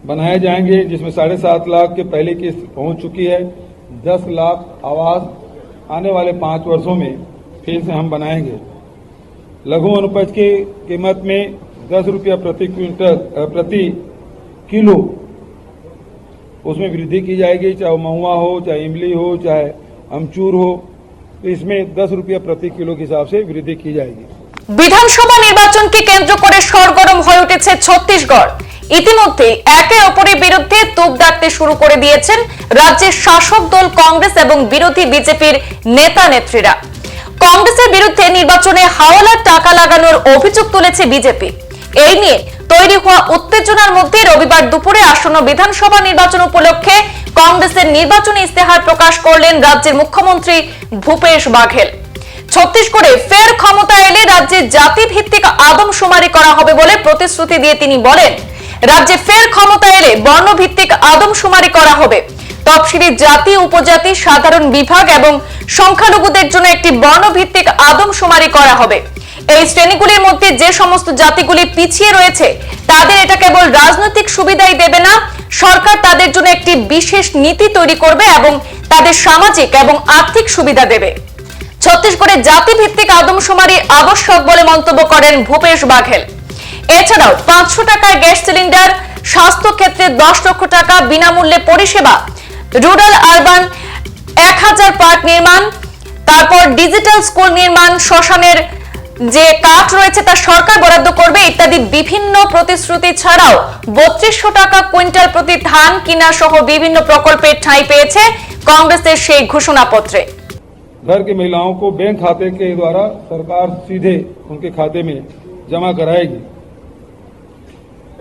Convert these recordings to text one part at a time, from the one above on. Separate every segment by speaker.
Speaker 1: बनाए जाएंगे, जिसमें 7.5 लाख के पहले किस्त पहुंच चुकी है। 10 लाख आवास आने वाले 5 वर्षों में फिर से हम बनाएंगे। लघु अनुपज की कीमत में 10 रुपया प्रति किलो उसमें वृद्धि की जाएगी, चाहे वो महुआ हो, चाहे इमली हो, चाहे अमचूर हो, तो इसमें 10 रुपया प्रति किलो के हिसाब से वृद्धि की जाएगी।
Speaker 2: বিধানসভা নির্বাচনকে কেন্দ্র করে সরগরম হয়ে উঠেছে ছত্তিশগড়। ইতিমধ্যে একে অপরের বিরুদ্ধে তোপ দাগতে শুরু করে দিয়েছেন রাজ্যের শাসক দল কংগ্রেস এবং বিরোধী বিজেপির নেতা নেত্রীরা। কংগ্রেসের বিরুদ্ধে নির্বাচনে হাওলার টাকা লাগানোর অভিযোগ তুলেছে বিজেপি। এই নিয়ে তৈরি হওয়া উত্তেজনার মধ্যে রবিবার দুপুরে আসন্ন বিধানসভা নির্বাচন উপলক্ষে কংগ্রেসের নির্বাচনী ইস্তেহার প্রকাশ করলেন রাজ্যের মুখ্যমন্ত্রী ভূপেশ বাঘেল। ছত্তিশগড়ে ফের ক্ষমতা এলে রাজ্যে জাতিভিত্তিক আদমশুমারি করা হবে বলে প্রতিশ্রুতি দিয়ে তিনি বলেন, রাজ্যে ফের ক্ষমতা এলে বর্ণভিত্তিক আদমশুমারি করা হবে। তফসিলি জাতি, উপজাতি, সাধারণ বিভাগ এবং সংখ্যালঘুদের জন্য একটি বর্ণভিত্তিক আদমশুমারি করা হবে। এই শ্রেণীগুলির মধ্যে যে সমস্ত জাতিগুলি পিছিয়ে রয়েছে তাদের এটা কেবল রাজনৈতিক সুবিধাই দেবে না, সরকার তাদের জন্য একটি বিশেষ নীতি তৈরি করবে এবং তাদের সামাজিক এবং আর্থিক সুবিধা দেবে। ছত্তিশগড়ে জাতিভিত্তিক আদমশুমারি আবশ্যক বলে মন্তব্য করেন ভূপেশ বাঘেল। এছাড়াও 500 টাকায় গ্যাস সিলিন্ডার, স্বাস্থ্য ক্ষেত্রে 10 লক্ষ টাকা বিনামূল্যে পরিষেবা, রুরাল আরবান 1000 পার্ক নির্মাণ, তারপর ডিজিটাল স্কুল নির্মাণ, শ্মশানের যে কাঠ রয়েছে তা সরকার বরাদ্দ করবে ইত্যাদি বিভিন্ন প্রতিশ্রুতি ছাড়াও 3200 টাকা কুইন্টাল প্রতি ধান কিনা সহ বিভিন্ন প্রকল্পের ঠাঁই পেয়েছে কংগ্রেসের সেই ঘোষণাপত্রে।
Speaker 1: घर की महिलाओं को बैंक खाते के द्वारा सरकार सीधे उनके खाते में जमा कराएगी।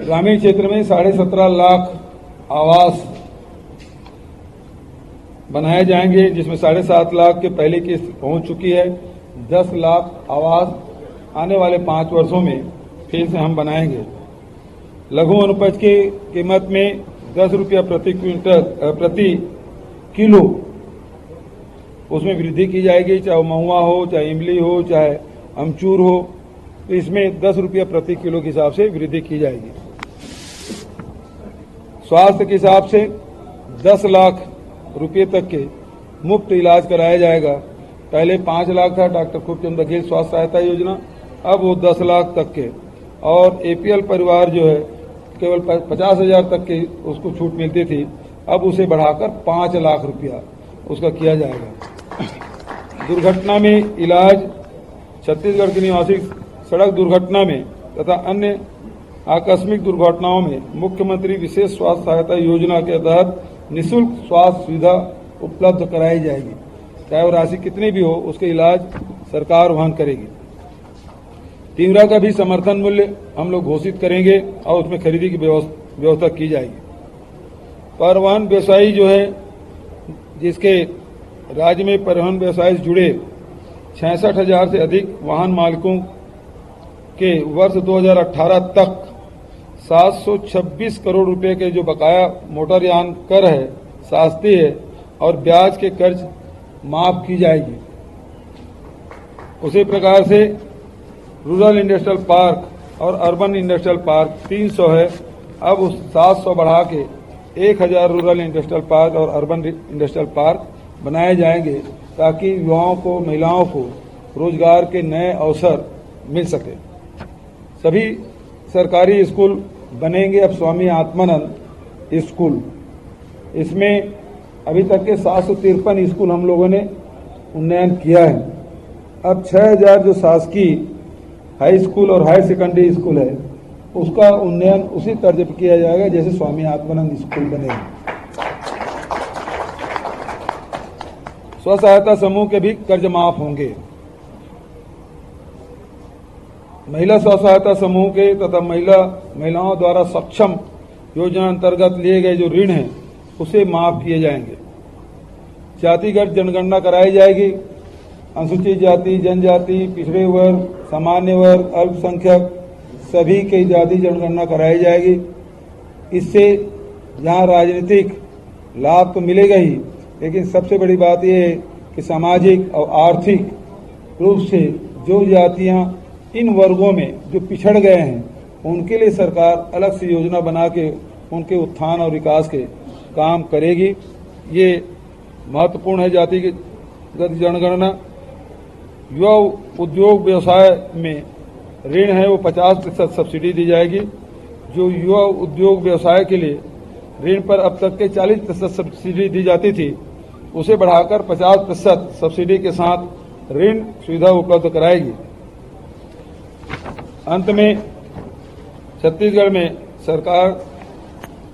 Speaker 1: ग्रामीण क्षेत्र में 17.5 लाख आवास बनाए जाएंगे, जिसमें 7.5 लाख के पहले किस्त पहुंच चुकी है। 10 लाख आवास आने वाले 5 वर्षों में फिर से हम बनाएंगे। लघु अनुपज की कीमत में 10 रुपया प्रति किलो उसमें वृद्धि की जाएगी, चाहे वो महुआ हो, चाहे इमली हो, चाहे अमचूर हो, तो इसमें 10 रुपया प्रति किलो के हिसाब से वृद्धि की जाएगी। स्वास्थ्य के हिसाब से 10 लाख रुपये तक के मुफ्त इलाज कराया जाएगा। पहले 5 लाख था डॉक्टर खूबचंद बघेल स्वास्थ्य सहायता योजना, अब वो 10 लाख तक के, और एपीएल परिवार जो है केवल 50,000 तक के उसको छूट मिलती थी, अब उसे बढ़ाकर 5 लाख रुपया उसका किया जाएगा। दुर्घटना में इलाज, छत्तीसगढ़ के निवासी सड़क दुर्घटना में तथा अन्य आकस्मिक दुर्घटनाओं में मुख्यमंत्री विशेष स्वास्थ्य सहायता योजना के तहत निःशुल्क स्वास्थ्य सुविधा उपलब्ध कराई जाएगी। चाहे वो राशि कितनी भी हो, उसके इलाज सरकार वहन करेगी। तीवरा का भी समर्थन मूल्य हम लोग घोषित करेंगे और उसमें खरीदी की व्यवस्था की जाएगी। परिवहन व्यवसायी जो है, जिसके राज्य में परिवहन व्यवसाय से जुड़े 66,000 से अधिक वाहन मालिकों के वर्ष 2018 तक 726 करोड़ रुपए के जो बकाया मोटरयान कर है, शास्ती है और ब्याज के कर्ज माफ की जाएगी। उसी प्रकार से रूरल इंडस्ट्रियल पार्क और अर्बन इंडस्ट्रियल पार्क 300 है, अब उस 700 बढ़ा के 1000 रूरल इंडस्ट्रियल पार्क और अर्बन इंडस्ट्रियल पार्क बनाए जाएंगे, ताकि युवाओं को, महिलाओं को रोजगार के नए अवसर मिल सके। सभी सरकारी स्कूल बनेंगे अब स्वामी आत्मानंद स्कूल। इसमें अभी तक के 753 स्कूल हम लोगों ने उन्नयन किया है। अब 6000 जो शासकीय हाई स्कूल और हायर सेकेंडरी स्कूल है, उसका उन्नयन उसी तर्ज पर किया जाएगा जैसे स्वामी आत्मानंद स्कूल बनेगा। स्व सहायता समूह के भी कर्ज माफ होंगे। महिला स्व सहायता समूह के तथा महिलाओं द्वारा सक्षम योजना अंतर्गत लिए गए जो ऋण हैं, उसे माफ किए जाएंगे। जातिगत जनगणना कराई जाएगी। अनुसूचित जाति, जनजाति, पिछड़े वर्ग, सामान्य वर्ग, अल्पसंख्यक सभी की जाति जनगणना कराई जाएगी। इससे यहाँ राजनीतिक लाभ तो मिलेगा ही, लेकिन सबसे बड़ी बात यह है कि सामाजिक और आर्थिक रूप से जो जातियां इन वर्गों में जो पिछड़ गए हैं, उनके लिए सरकार अलग से योजना बना के उनके उत्थान और विकास के काम करेगी। ये महत्वपूर्ण है। जातिगत जनगणना युवा उद्योग व्यवसाय में ऋण है वो 50% सब्सिडी दी जाएगी। जो युवा उद्योग व्यवसाय के लिए ऋण पर अब तक के 40% सब्सिडी दी जाती थी, उसे बढ़ाकर 50% सब्सिडी के साथ ऋण सुविधा उपलब्ध कराएगी। अंत में छत्तीसगढ़ में सरकार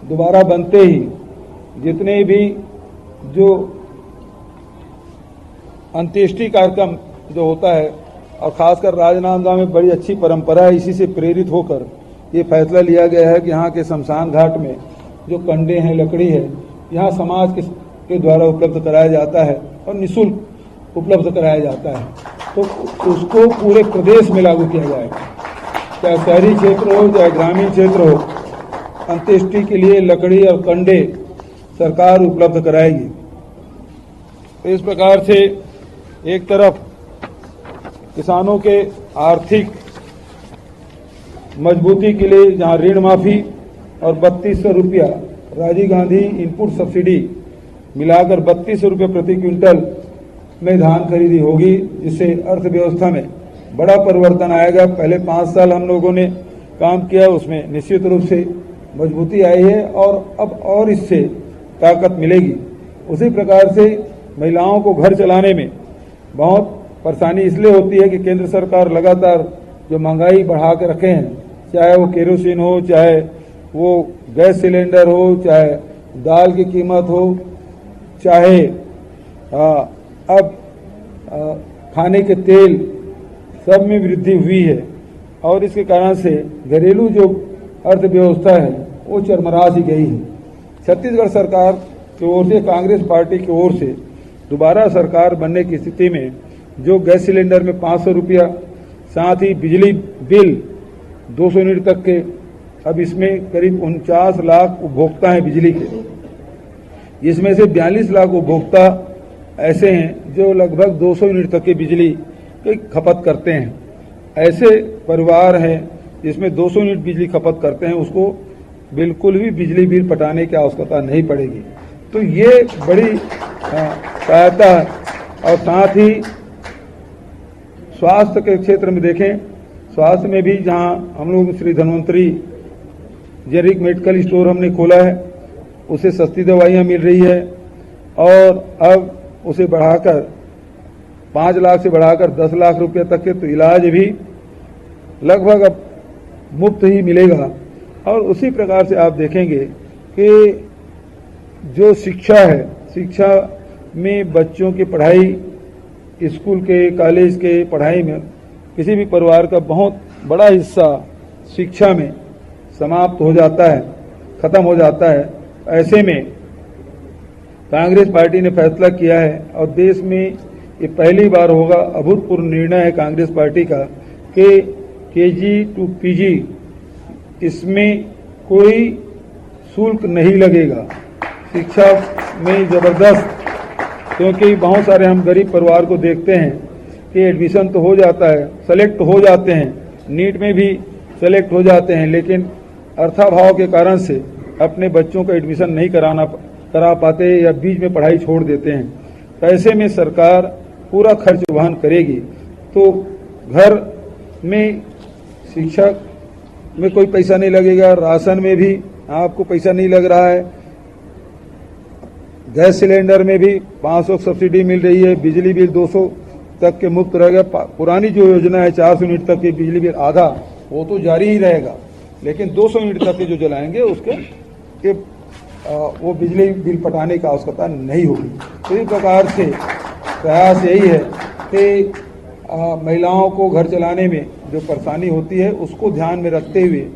Speaker 1: दोबारा बनते ही जितने भी जो अंत्येष्टि कार्यक्रम जो होता है, और खासकर राजनांदगांव में बड़ी अच्छी परंपरा है, इसी से प्रेरित होकर ये फैसला लिया गया है कि यहाँ के शमशान घाट में जो कंडे हैं, लकड़ी है, यहाँ समाज के द्वारा उपलब्ध कराया जाता है और निःशुल्क उपलब्ध कराया जाता है। तो उसको पूरे प्रदेश में लागू किया जाएगा, चाहे शहरी क्षेत्र हो चाहे ग्रामीण क्षेत्र हो, अंत्येष्टि के लिए लकड़ी और कंडे सरकार उपलब्ध कराएगी। तो इस प्रकार से एक तरफ किसानों के आर्थिक मजबूती के लिए जहां ऋण माफी और 3200 रुपया राजीव गांधी इनपुट सब्सिडी मिलाकर 3200 रुपये प्रति क्विंटल में धान खरीदी होगी, जिससे अर्थव्यवस्था में बड़ा परिवर्तन आएगा। पहले 5 साल हम लोगों ने काम किया, उसमें निश्चित रूप से मजबूती आई है और अब और इससे ताकत मिलेगी। उसी प्रकार से महिलाओं को घर चलाने में बहुत परेशानी इसलिए होती है कि केंद्र सरकार लगातार जो महंगाई बढ़ा के रखे हैं, चाहे वो केरोसिन हो, चाहे वो गैस सिलेंडर हो, चाहे दाल की कीमत हो, चाहे अब खाने के तेल, सब में वृद्धि हुई है और इसके कारण से घरेलू जो अर्थव्यवस्था है वो चरमरा सी गई है। छत्तीसगढ़ सरकार की ओर से, कांग्रेस पार्टी की ओर से दोबारा सरकार बनने की स्थिति में जो गैस सिलेंडर में 500 रुपया, साथ ही बिजली बिल 200 यूनिट तक के, अब इसमें करीब 49 लाख उपभोक्ता हैं बिजली के, इसमें से 42 लाख उपभोक्ता ऐसे हैं जो लगभग 200 यूनिट तक की बिजली की खपत करते हैं। ऐसे परिवार हैं जिसमें 200 यूनिट बिजली खपत करते हैं, उसको बिल्कुल भी बिजली बिल पटाने की आवश्यकता नहीं पड़ेगी। तो ये बड़ी सहायता है। और साथ ही स्वास्थ्य के क्षेत्र में देखें, स्वास्थ्य में भी जहां हम लोग श्री धन्वंतरी जेरिक मेडिकल स्टोर हमने खोला है, उसे सस्ती दवाइयां मिल रही है और अब उसे बढ़ाकर 5 लाख से बढ़ाकर 10 लाख रुपए तक के तो इलाज भी लगभग अब मुफ्त ही मिलेगा। और उसी प्रकार से आप देखेंगे कि जो शिक्षा है, शिक्षा में बच्चों की पढ़ाई, स्कूल के, कॉलेज के पढ़ाई में किसी भी परिवार का बहुत बड़ा हिस्सा शिक्षा में समाप्त हो जाता है, खत्म हो जाता है। ऐसे में कांग्रेस पार्टी ने फैसला किया है और देश में ये पहली बार होगा, अभूतपूर्व निर्णय है कांग्रेस पार्टी का कि केजी टू पीजी इसमें कोई शुल्क नहीं लगेगा। शिक्षा में जबरदस्त, क्योंकि बहुत सारे हम गरीब परिवार को देखते हैं कि एडमिशन तो हो जाता है, सेलेक्ट हो जाते हैं, नीट में भी सेलेक्ट हो जाते हैं, लेकिन अर्थाभाव के कारण से अपने बच्चों का एडमिशन नहीं करा पाते या बीच में पढ़ाई छोड़ देते हैं। तो ऐसे में सरकार पूरा खर्च वहन करेगी। तो घर में शिक्षा में कोई पैसा नहीं लगेगा, राशन में भी आपको पैसा नहीं लग रहा है, गैस सिलेंडर में भी 500 सब्सिडी मिल रही है, बिजली बिल 200 तक के मुफ्त रहेगा। पुरानी जो योजना है 400 यूनिट तक की बिजली बिल आधा, वो तो जारी ही रहेगा, लेकिन 200 यूनिट तक के जो जलाएंगे उसके वो बिजली बिल पटाने की आवश्यकता नहीं होगी। तो इस प्रकार से प्रयास यही है कि महिलाओं को घर चलाने में जो परेशानी होती है उसको ध्यान में रखते हुए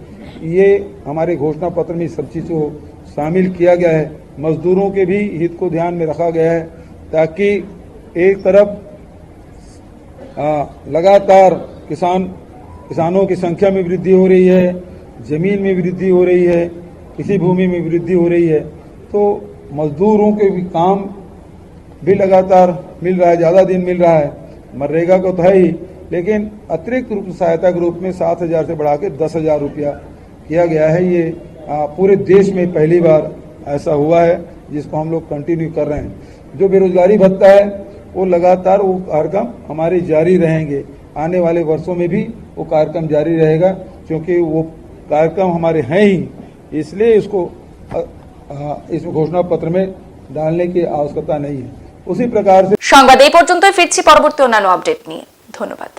Speaker 1: ये हमारे घोषणा पत्र में सब चीज़ों को शामिल किया गया है। मजदूरों के भी हित को ध्यान में रखा गया है ताकि एक तरफ लगातार किसानों की संख्या में वृद्धि हो रही है, जमीन में वृद्धि हो रही है, किसी भूमि में वृद्धि हो रही है, तो मजदूरों के भी काम भी लगातार मिल रहा है, ज़्यादा दिन मिल रहा है। मनरेगा को तो है ही, लेकिन अतिरिक्त रूप सहायता के रूप में 7,000 से बढ़ा के 10,000 रुपया किया गया है। ये पूरे देश में पहली बार ऐसा हुआ है, जिसको हम लोग कंटिन्यू कर रहे हैं। जो बेरोजगारी भत्ता है वो लगातार वो कार्यक्रम हमारे जारी रहेंगे, आने वाले वर्षों में भी वो कार्यक्रम जारी रहेगा, क्योंकि वो कार्यक्रम हमारे हैं ही, इसलिए इसको इस घोषणा पत्र में डालने की आवश्यकता नहीं है। उसी प्रकार से
Speaker 2: সংবাদ এই পর্যন্তই, ফিরছি পরবর্তী অন্যান্য আপডেট নিয়ে। ধন্যবাদ।